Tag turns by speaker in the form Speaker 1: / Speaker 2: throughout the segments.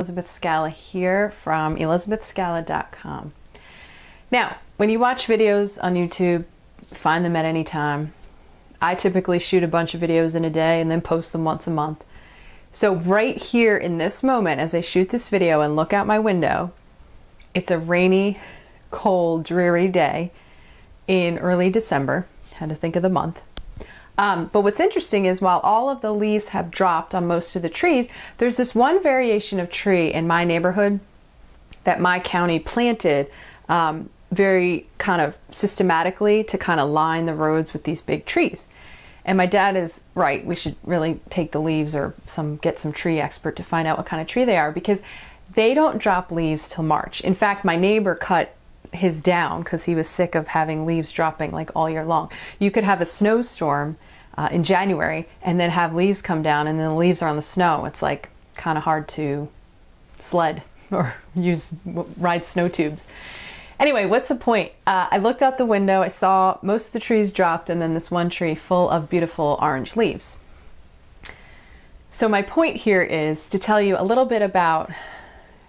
Speaker 1: Elizabeth Scala here from elizabethscala.com. Now, when you watch videos on YouTube, find them at any time. I typically shoot a bunch of videos in a day and then post them once a month. So right here in this moment, as I shoot this video and look out my window, it's a rainy, cold, dreary day in early December. Had to think of the month. But what's interesting is while all of the leaves have dropped on most of the trees, there's this one variation of tree in my neighborhood that my county planted very kind of systematically to kind of line the roads with these big trees. And my dad is right, we should really take the leaves or get some tree expert to find out what kind of tree they are, because they don't drop leaves till March. In fact, my neighbor cut his down because he was sick of having leaves dropping like all year long. You could have a snowstorm in January and then have leaves come down, and then the leaves are on the snow. It's like kind of hard to sled or ride snow tubes. Anyway, what's the point? I looked out the window, I saw most of the trees dropped, and then this one tree full of beautiful orange leaves. So my point here is to tell you a little bit about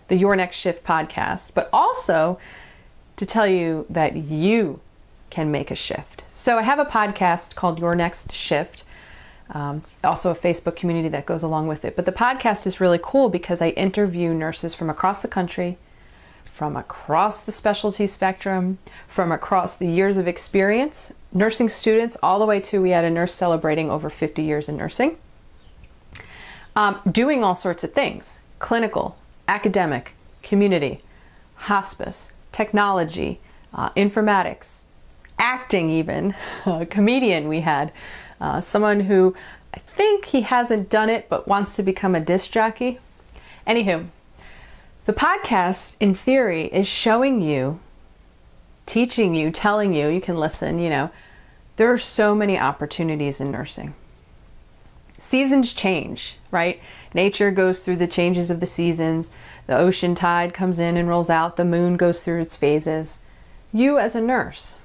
Speaker 1: the Your Next Shift podcast, but also to tell you that you can make a shift. So I have a podcast called Your Next Shift, also a Facebook community that goes along with it. But the podcast is really cool because I interview nurses from across the country, from across the specialty spectrum, from across the years of experience, nursing students, all the way to we had a nurse celebrating over 50 years in nursing, doing all sorts of things: clinical, academic, community, hospice, technology, informatics, acting even, a comedian we had, someone who I think he hasn't done it but wants to become a disc jockey. Anywho, the podcast in theory is showing you, teaching you, telling you, you can listen, there are so many opportunities in nursing. Seasons change, right? Nature goes through the changes of the seasons. The ocean tide comes in and rolls out. The moon goes through its phases. You as a nurse,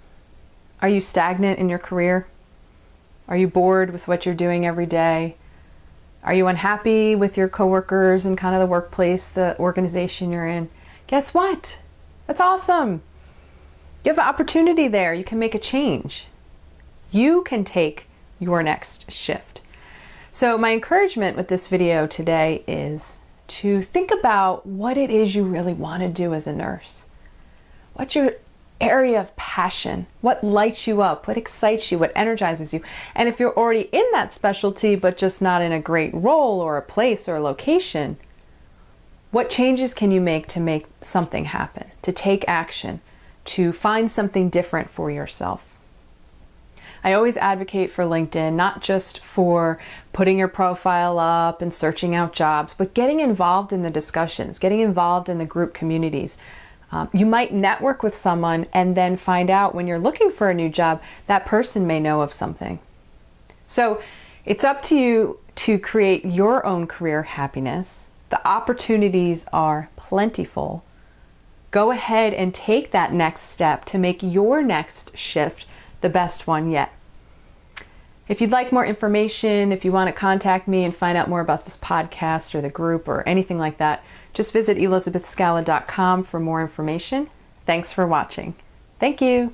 Speaker 1: are you stagnant in your career? Are you bored with what you're doing every day? Are you unhappy with your coworkers and kind of the workplace, the organization you're in? Guess what? That's awesome. You have an opportunity there. You can make a change. You can take your next shift. So my encouragement with this video today is to think about what it is you really want to do as a nurse. What's your area of passion? What lights you up? What excites you? What energizes you? And if you're already in that specialty but just not in a great role or a place or a location, what changes can you make to make something happen, to take action, to find something different for yourself? I always advocate for LinkedIn, not just for putting your profile up and searching out jobs, but getting involved in the discussions, getting involved in the group communities. You might network with someone and then find out when you're looking for a new job, that person may know of something. So it's up to you to create your own career happiness. The opportunities are plentiful. Go ahead and take that next step to make your next shift the best one yet. If you'd like more information, if you want to contact me and find out more about this podcast or the group or anything like that, just visit elizabethscala.com for more information. Thanks for watching. Thank you.